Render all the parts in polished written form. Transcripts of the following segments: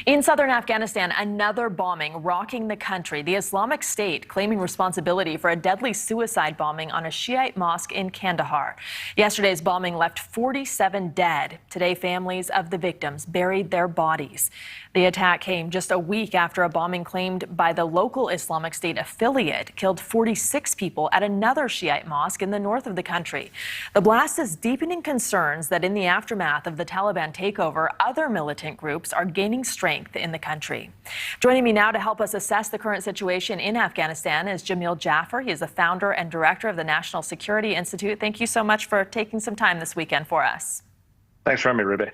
In southern Afghanistan, another bombing rocking the country. The Islamic State claiming responsibility for a deadly suicide bombing on a Shiite mosque in Kandahar. Yesterday's bombing left 47 dead. Today, families of the victims buried their bodies. The attack came just a week after a bombing claimed by the local Islamic State affiliate killed 46 people at another Shiite mosque in the north of the country. The blast is deepening concerns that in the aftermath of the Taliban takeover, other militant groups are gaining strength in the country. Joining me now to help us assess the current situation in Afghanistan is Jamil Jaffer. He is the founder and director of the National Security Institute. Thank you so much for taking some time this weekend for us. Thanks for having me, Ruby.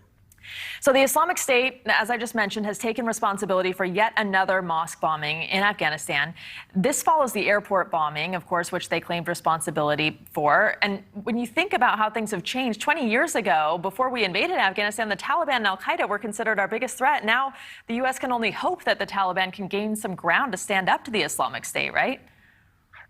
So the Islamic State, as I just mentioned, has taken responsibility for yet another mosque bombing in Afghanistan. This follows the airport bombing, of course, which they claimed responsibility for. And when you think about how things have changed, 20 years ago, before we invaded Afghanistan, the Taliban and al-Qaeda were considered our biggest threat. Now the U.S. can only hope that the Taliban can gain some ground to stand up to the Islamic State, right?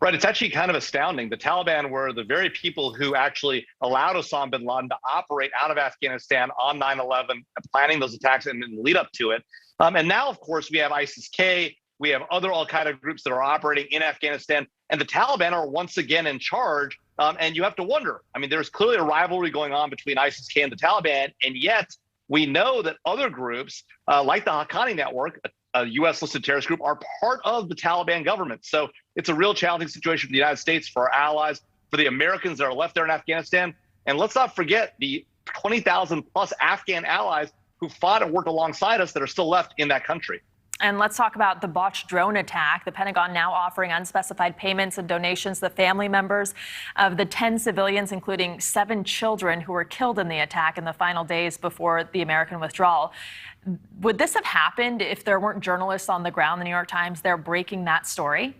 Right. It's actually kind of astounding. The Taliban were the very people who actually allowed Osama bin Laden to operate out of Afghanistan on 9/11, planning those attacks and the lead up to it. And now, of course, we have ISIS-K. We have other al-Qaeda groups that are operating in Afghanistan. And the Taliban are once again in charge. And you have to wonder, I mean, there's clearly a rivalry going on between ISIS-K and the Taliban. And yet we know that other groups like the Haqqani Network, a U.S.-listed terrorist group, are part of the Taliban government. So it's a real challenging situation for the United States, for our allies, for the Americans that are left there in Afghanistan. And let's not forget the 20,000 plus Afghan allies who fought and worked alongside us that are still left in that country. And let's talk about the botched drone attack. The Pentagon now offering unspecified payments and donations to the family members of the 10 civilians, including 7 children who were killed in the attack in the final days before the American withdrawal. Would this have happened if there weren't journalists on the ground, the New York Times, there breaking that story?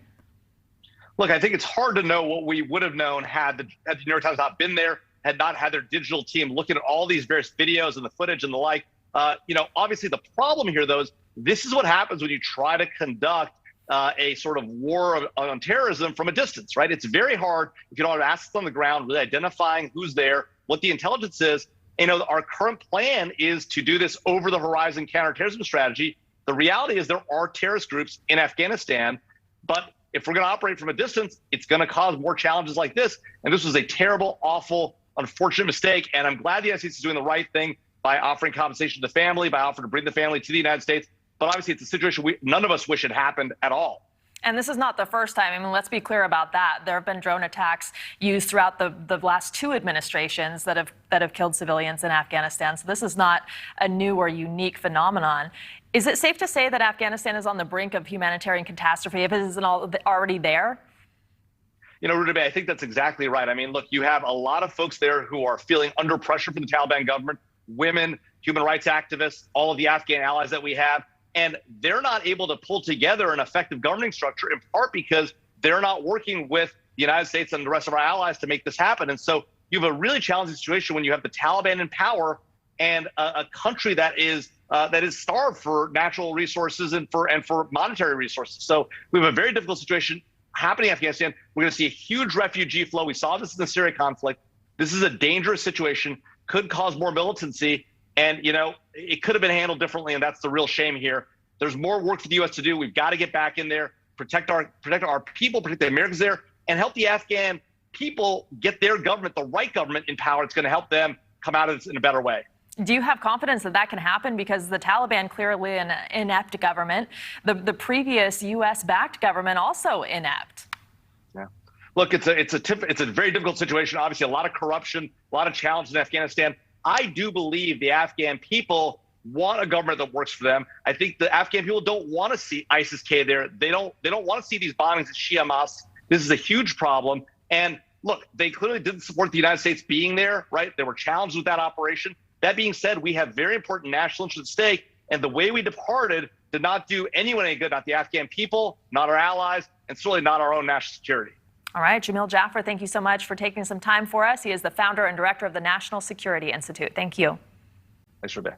Look, I think it's hard to know what we would have known had the New York Times not been there, had not had their digital team looking at all these various videos and the footage and the like. Obviously the problem here, though, is this is what happens when you try to conduct a sort of war on terrorism from a distance, right? It's very hard if you don't have assets on the ground, really identifying who's there, what the intelligence is. Our current plan is to do this over the horizon counterterrorism strategy. The reality is there are terrorist groups in Afghanistan, but if we're going to operate from a distance, it's going to cause more challenges like this. And this was a terrible, awful, unfortunate mistake. And I'm glad the United States is doing the right thing by offering compensation to the family, by offering to bring the family to the United States. But obviously, it's a situation none of us wish had happened at all. And this is not the first time. I mean, let's be clear about that. There have been drone attacks used throughout the last 2 administrations that have killed civilians in Afghanistan. So this is not a new or unique phenomenon. Is it safe to say that Afghanistan is on the brink of humanitarian catastrophe if it isn't already there? Rudy, I think that's exactly right. I mean, look, you have a lot of folks there who are feeling under pressure from the Taliban government, women, human rights activists, all of the Afghan allies that we have. And they're not able to pull together an effective governing structure, in part because they're not working with the United States and the rest of our allies to make this happen. And so you have a really challenging situation when you have the Taliban in power and a country that is starved for natural resources and for monetary resources. So we have a very difficult situation happening in Afghanistan. We're going to see a huge refugee flow. We saw this in the Syria conflict. This is a dangerous situation, could cause more militancy. And, it could have been handled differently, and that's the real shame here. There's more work for the U.S. to do. We've got to get back in there, protect our people, protect the Americans there, and help the Afghan people get their government, the right government, in power. It's going to help them come out of this in a better way. Do you have confidence that that can happen? Because the Taliban clearly an inept government. The previous U.S.-backed government also inept. Yeah. Look, it's a very difficult situation. Obviously, a lot of corruption, a lot of challenges in Afghanistan. I do believe the Afghan people want a government that works for them. I think the Afghan people don't want to see ISIS-K there. They don't want to see these bombings at Shia mosques. This is a huge problem. And look, they clearly didn't support the United States being there, right? They were challenged with that operation. That being said, we have very important national interests at stake. And the way we departed did not do anyone any good, not the Afghan people, not our allies, and certainly not our own national security. All right, Jamil Jaffer, thank you so much for taking some time for us. He is the founder and director of the National Security Institute. Thank you. Thanks for being.